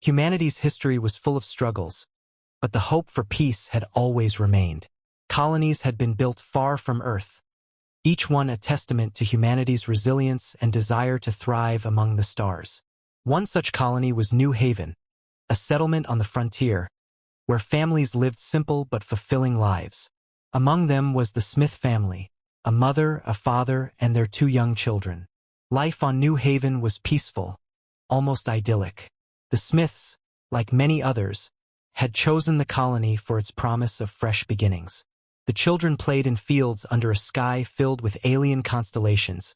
Humanity's history was full of struggles, but the hope for peace had always remained. Colonies had been built far from Earth, each one a testament to humanity's resilience and desire to thrive among the stars. One such colony was New Haven, a settlement on the frontier, where families lived simple but fulfilling lives. Among them was the Smith family, a mother, a father, and their 2 young children. Life on New Haven was peaceful, almost idyllic. The Smiths, like many others, had chosen the colony for its promise of fresh beginnings. The children played in fields under a sky filled with alien constellations,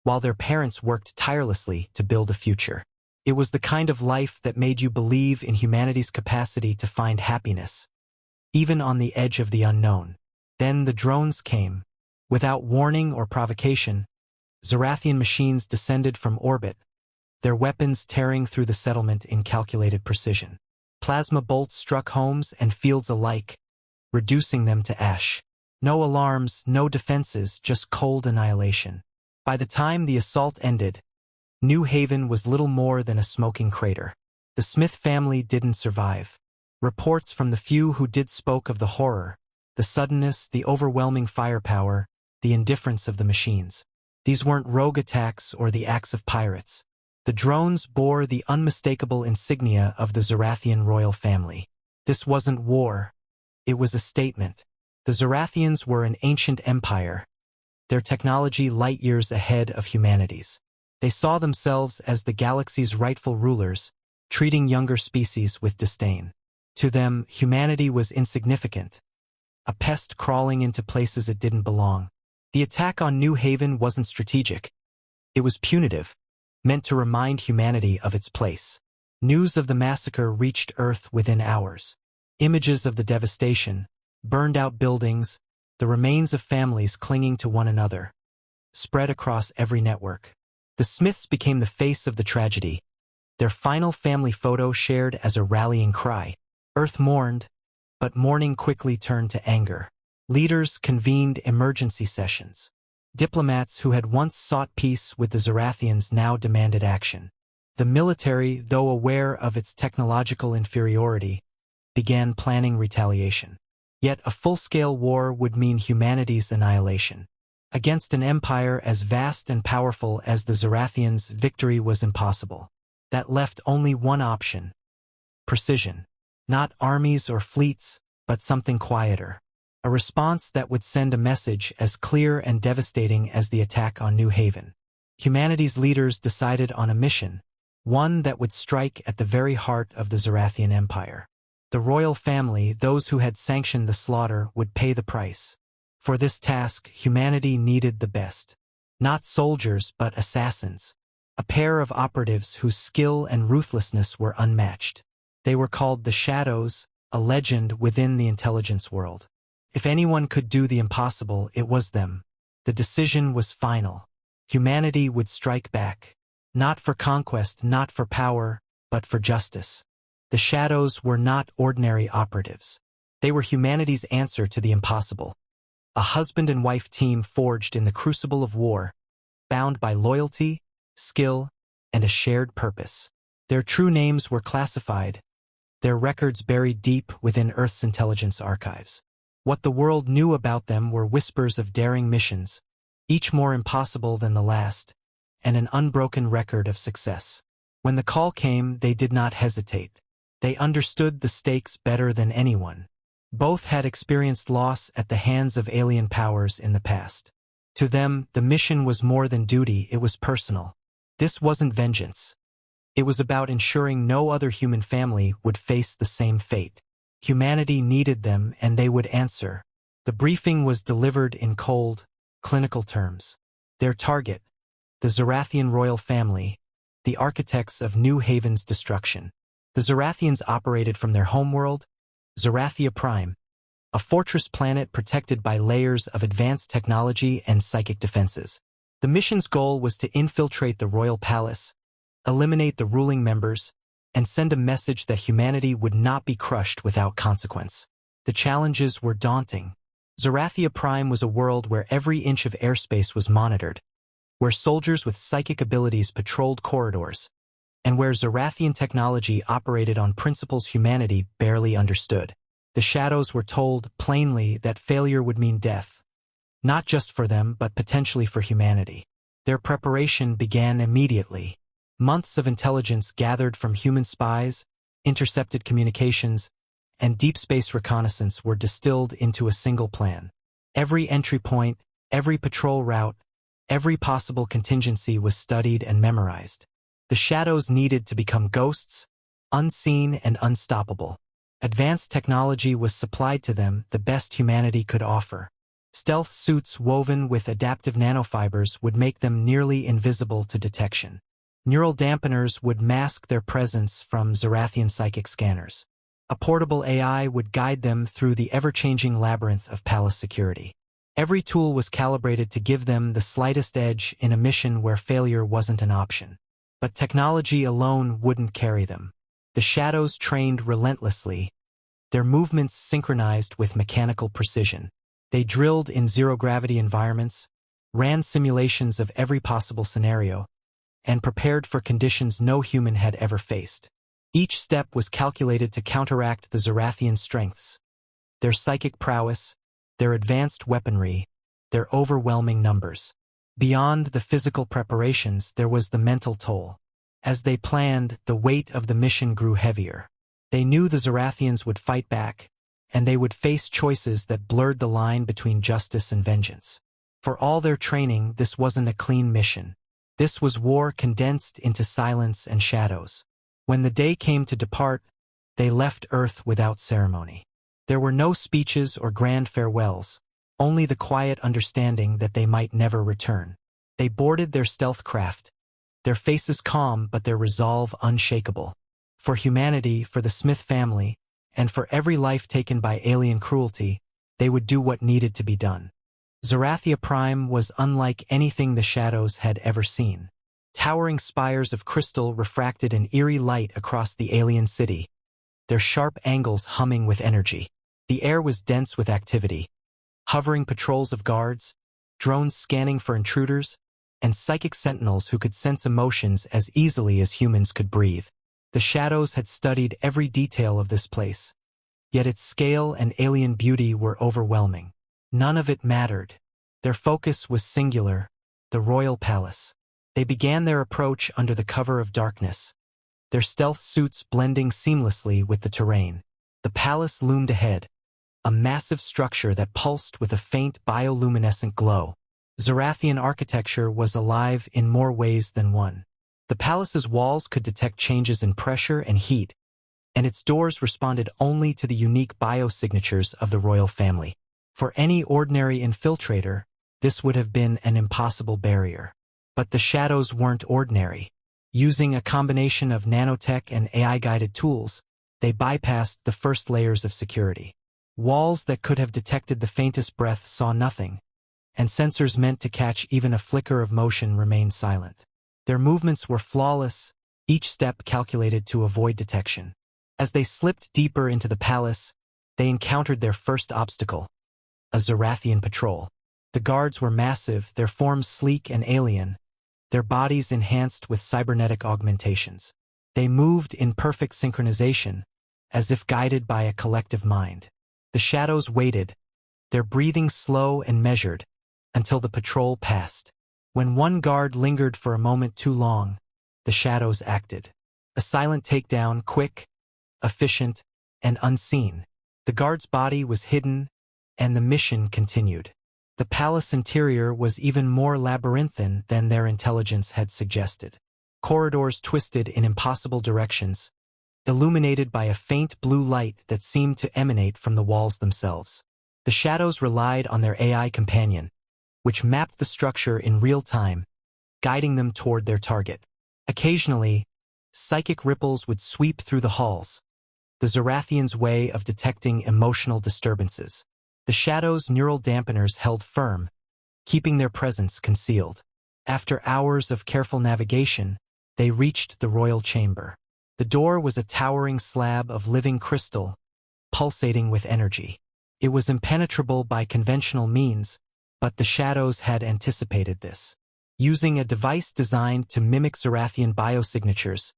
while their parents worked tirelessly to build a future. It was the kind of life that made you believe in humanity's capacity to find happiness, even on the edge of the unknown. Then the drones came. Without warning or provocation, Zarathian machines descended from orbit, their weapons tearing through the settlement in calculated precision. Plasma bolts struck homes and fields alike, reducing them to ash. No alarms, no defenses, just cold annihilation. By the time the assault ended, New Haven was little more than a smoking crater. The Smith family didn't survive. Reports from the few who did spoke of the horror, the suddenness, the overwhelming firepower, the indifference of the machines. These weren't rogue attacks or the acts of pirates. The drones bore the unmistakable insignia of the Zarathian royal family. This wasn't war. It was a statement. The Zarathians were an ancient empire, their technology light years ahead of humanity's. They saw themselves as the galaxy's rightful rulers, treating younger species with disdain. To them, humanity was insignificant, a pest crawling into places it didn't belong. The attack on New Haven wasn't strategic. It was punitive, meant to remind humanity of its place. News of the massacre reached Earth within hours. Images of the devastation, burned-out buildings, the remains of families clinging to one another, spread across every network. The Smiths became the face of the tragedy, their final family photo shared as a rallying cry. Earth mourned, but mourning quickly turned to anger. Leaders convened emergency sessions. Diplomats who had once sought peace with the Zarathians now demanded action. The military, though aware of its technological inferiority, began planning retaliation. Yet a full-scale war would mean humanity's annihilation. Against an empire as vast and powerful as the Zarathians, victory was impossible. That left only one option: precision. Not armies or fleets, but something quieter. A response that would send a message as clear and devastating as the attack on New Haven. Humanity's leaders decided on a mission, one that would strike at the very heart of the Zarathian Empire. The royal family, those who had sanctioned the slaughter, would pay the price. For this task, humanity needed the best. Not soldiers, but assassins. A pair of operatives whose skill and ruthlessness were unmatched. They were called the Shadows, a legend within the intelligence world. If anyone could do the impossible, it was them. The decision was final. Humanity would strike back. Not for conquest, not for power, but for justice. The Shadows were not ordinary operatives. They were humanity's answer to the impossible. A husband and wife team forged in the crucible of war, bound by loyalty, skill, and a shared purpose. Their true names were classified, their records buried deep within Earth's intelligence archives. What the world knew about them were whispers of daring missions, each more impossible than the last, and an unbroken record of success. When the call came, they did not hesitate. They understood the stakes better than anyone. Both had experienced loss at the hands of alien powers in the past. To them, the mission was more than duty, it was personal. This wasn't vengeance. It was about ensuring no other human family would face the same fate. Humanity needed them, and they would answer. The briefing was delivered in cold, clinical terms. Their target, the Zarathian royal family, the architects of New Haven's destruction. The Zarathians operated from their homeworld, Zarathia Prime, a fortress planet protected by layers of advanced technology and psychic defenses. The mission's goal was to infiltrate the royal palace, eliminate the ruling members, and send a message that humanity would not be crushed without consequence. The challenges were daunting. Zarathia Prime was a world where every inch of airspace was monitored, where soldiers with psychic abilities patrolled corridors, and where Zarathian technology operated on principles humanity barely understood. The Shadows were told plainly that failure would mean death, not just for them but potentially for humanity. Their preparation began immediately. Months of intelligence gathered from human spies, intercepted communications, and deep space reconnaissance were distilled into a single plan. Every entry point, every patrol route, every possible contingency was studied and memorized. The Shadows needed to become ghosts, unseen and unstoppable. Advanced technology was supplied to them, the best humanity could offer. Stealth suits woven with adaptive nanofibers would make them nearly invisible to detection. Neural dampeners would mask their presence from Zarathian psychic scanners. A portable AI would guide them through the ever-changing labyrinth of palace security. Every tool was calibrated to give them the slightest edge in a mission where failure wasn't an option. But technology alone wouldn't carry them. The Shadows trained relentlessly, their movements synchronized with mechanical precision. They drilled in zero-gravity environments, ran simulations of every possible scenario, and prepared for conditions no human had ever faced. Each step was calculated to counteract the Zarathian strengths, their psychic prowess, their advanced weaponry, their overwhelming numbers. Beyond the physical preparations, there was the mental toll. As they planned, the weight of the mission grew heavier. They knew the Zarathians would fight back, and they would face choices that blurred the line between justice and vengeance. For all their training, this wasn't a clean mission. This was war condensed into silence and shadows. When the day came to depart, they left Earth without ceremony. There were no speeches or grand farewells, only the quiet understanding that they might never return. They boarded their stealth craft, their faces calm but their resolve unshakable. For humanity, for the Smith family, and for every life taken by alien cruelty, they would do what needed to be done. Zarathia Prime was unlike anything the Shadows had ever seen. Towering spires of crystal refracted an eerie light across the alien city, their sharp angles humming with energy. The air was dense with activity. Hovering patrols of guards, drones scanning for intruders, and psychic sentinels who could sense emotions as easily as humans could breathe. The Shadows had studied every detail of this place, yet its scale and alien beauty were overwhelming. None of it mattered. Their focus was singular, the royal palace. They began their approach under the cover of darkness, their stealth suits blending seamlessly with the terrain. The palace loomed ahead, a massive structure that pulsed with a faint bioluminescent glow. Zarathian architecture was alive in more ways than one. The palace's walls could detect changes in pressure and heat, and its doors responded only to the unique biosignatures of the royal family. For any ordinary infiltrator, this would have been an impossible barrier. But the Shadows weren't ordinary. Using a combination of nanotech and AI-guided tools, they bypassed the first layers of security. Walls that could have detected the faintest breath saw nothing, and sensors meant to catch even a flicker of motion remained silent. Their movements were flawless, each step calculated to avoid detection. As they slipped deeper into the palace, they encountered their first obstacle, a Zarathian patrol. The guards were massive, their forms sleek and alien, their bodies enhanced with cybernetic augmentations. They moved in perfect synchronization, as if guided by a collective mind. The Shadows waited, their breathing slow and measured, until the patrol passed. When one guard lingered for a moment too long, the Shadows acted. A silent takedown, quick, efficient, and unseen. The guard's body was hidden, and the mission continued. The palace interior was even more labyrinthine than their intelligence had suggested. Corridors twisted in impossible directions, illuminated by a faint blue light that seemed to emanate from the walls themselves. The Shadows relied on their AI companion, which mapped the structure in real time, guiding them toward their target. Occasionally, psychic ripples would sweep through the halls, the Zarathians' way of detecting emotional disturbances. The Shadows' neural dampeners held firm, keeping their presence concealed. After hours of careful navigation, they reached the royal chamber. The door was a towering slab of living crystal, pulsating with energy. It was impenetrable by conventional means, but the Shadows had anticipated this. Using a device designed to mimic Zarathian biosignatures,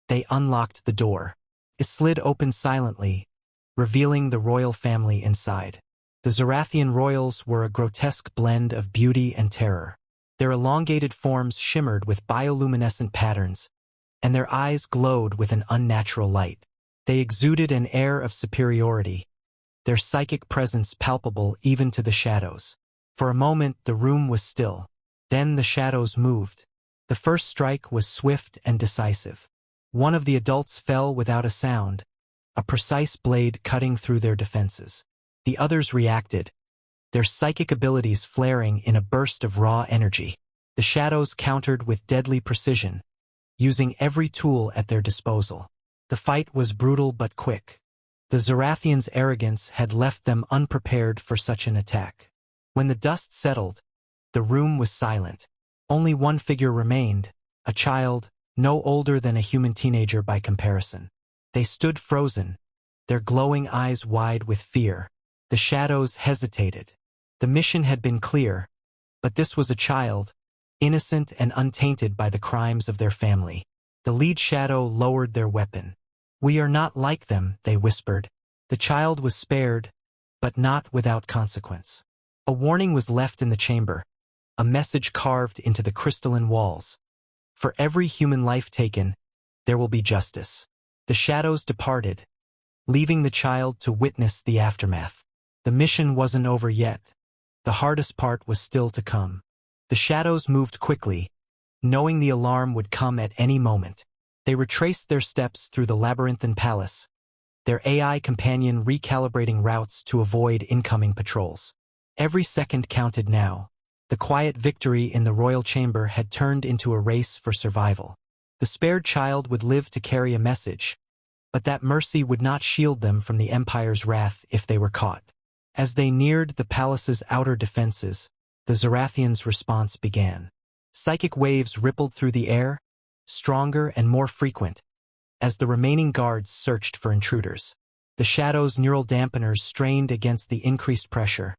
They unlocked the door. It slid open silently, revealing the royal family inside. The Zarathian royals were a grotesque blend of beauty and terror. Their elongated forms shimmered with bioluminescent patterns, and their eyes glowed with an unnatural light. They exuded an air of superiority, their psychic presence palpable even to the shadows. For a moment the room was still. Then the shadows moved. The first strike was swift and decisive. One of the adults fell without a sound, a precise blade cutting through their defenses. The others reacted, their psychic abilities flaring in a burst of raw energy. The shadows countered with deadly precision, using every tool at their disposal. The fight was brutal but quick. The Zarathians' arrogance had left them unprepared for such an attack. When the dust settled, the room was silent. Only one figure remained, a child, no older than a human teenager by comparison. They stood frozen, their glowing eyes wide with fear. The shadows hesitated. The mission had been clear, but this was a child, innocent and untainted by the crimes of their family. The lead shadow lowered their weapon. "We are not like them," they whispered. The child was spared, but not without consequence. A warning was left in the chamber, a message carved into the crystalline walls. For every human life taken, there will be justice. The shadows departed, leaving the child to witness the aftermath. The mission wasn't over yet. The hardest part was still to come. The shadows moved quickly, knowing the alarm would come at any moment. They retraced their steps through the labyrinthine palace, their AI companion recalibrating routes to avoid incoming patrols. Every second counted now. The quiet victory in the royal chamber had turned into a race for survival. The spared child would live to carry a message, but that mercy would not shield them from the Empire's wrath if they were caught. As they neared the palace's outer defenses, the Zarathians' response began. Psychic waves rippled through the air, stronger and more frequent, as the remaining guards searched for intruders. The shadows' neural dampeners strained against the increased pressure,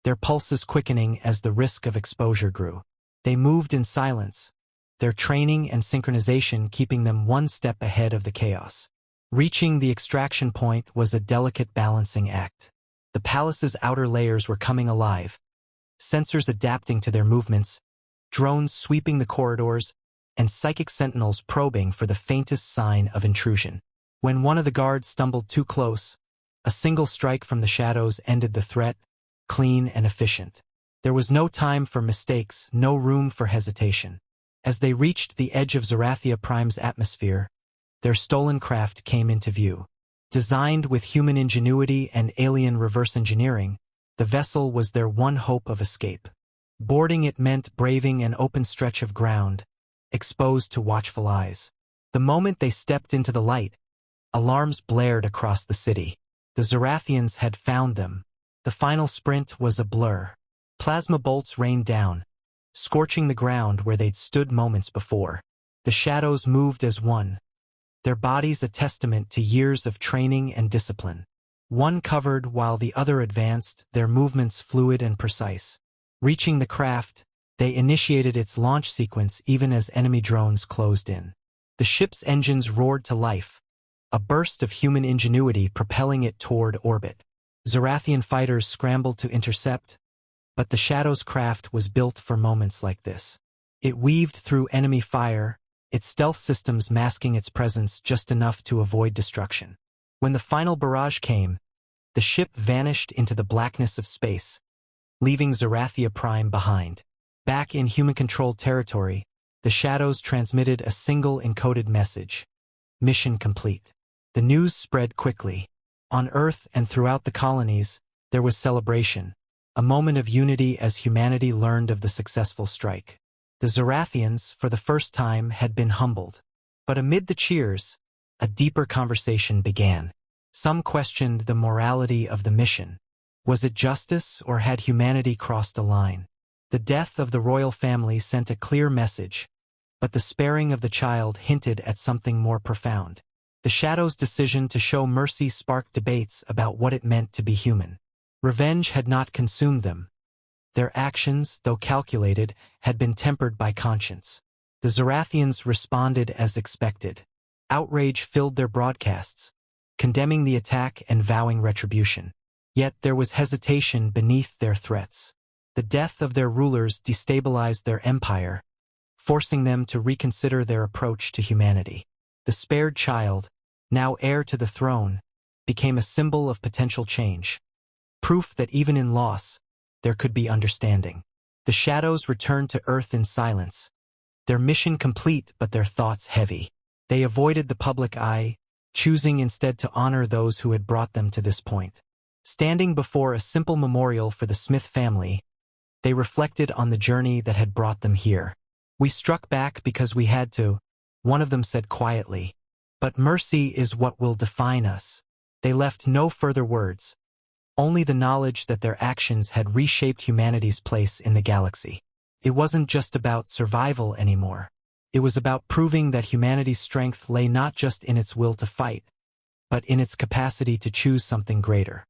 their pulses quickening as the risk of exposure grew. They moved in silence, their training and synchronization keeping them one step ahead of the chaos. Reaching the extraction point was a delicate balancing act. The palace's outer layers were coming alive, sensors adapting to their movements, drones sweeping the corridors, and psychic sentinels probing for the faintest sign of intrusion. When one of the guards stumbled too close, a single strike from the shadows ended the threat, clean and efficient. There was no time for mistakes, no room for hesitation. As they reached the edge of Zarathia Prime's atmosphere, their stolen craft came into view. Designed with human ingenuity and alien reverse engineering, the vessel was their one hope of escape. Boarding it meant braving an open stretch of ground, exposed to watchful eyes. The moment they stepped into the light, alarms blared across the city. The Zarathians had found them. The final sprint was a blur. Plasma bolts rained down, scorching the ground where they'd stood moments before. The shadows moved as one, their bodies a testament to years of training and discipline. One covered while the other advanced, their movements fluid and precise. Reaching the craft, they initiated its launch sequence even as enemy drones closed in. The ship's engines roared to life, a burst of human ingenuity propelling it toward orbit. Zarathian fighters scrambled to intercept, but the Shadow's craft was built for moments like this. It weaved through enemy fire, its stealth systems masking its presence just enough to avoid destruction. When the final barrage came, the ship vanished into the blackness of space, leaving Zarathia Prime behind. Back in human-controlled territory, the Shadows transmitted a single encoded message. Mission complete. The news spread quickly. On Earth and throughout the colonies, there was celebration, a moment of unity as humanity learned of the successful strike. The Zarathians, for the first time, had been humbled. But amid the cheers, a deeper conversation began. Some questioned the morality of the mission. Was it justice, or had humanity crossed a line? The death of the royal family sent a clear message, but the sparing of the child hinted at something more profound. The Shadow's decision to show mercy sparked debates about what it meant to be human. Revenge had not consumed them. Their actions, though calculated, had been tempered by conscience. The Zarathians responded as expected. Outrage filled their broadcasts, condemning the attack and vowing retribution. Yet there was hesitation beneath their threats. The death of their rulers destabilized their empire, forcing them to reconsider their approach to humanity. The spared child, now heir to the throne, became a symbol of potential change, proof that even in loss, there could be understanding. The shadows returned to Earth in silence, their mission complete but their thoughts heavy. They avoided the public eye, choosing instead to honor those who had brought them to this point. Standing before a simple memorial for the Smith family, they reflected on the journey that had brought them here. "We struck back because we had to," one of them said quietly. "But mercy is what will define us." They left no further words, only the knowledge that their actions had reshaped humanity's place in the galaxy. It wasn't just about survival anymore. It was about proving that humanity's strength lay not just in its will to fight, but in its capacity to choose something greater.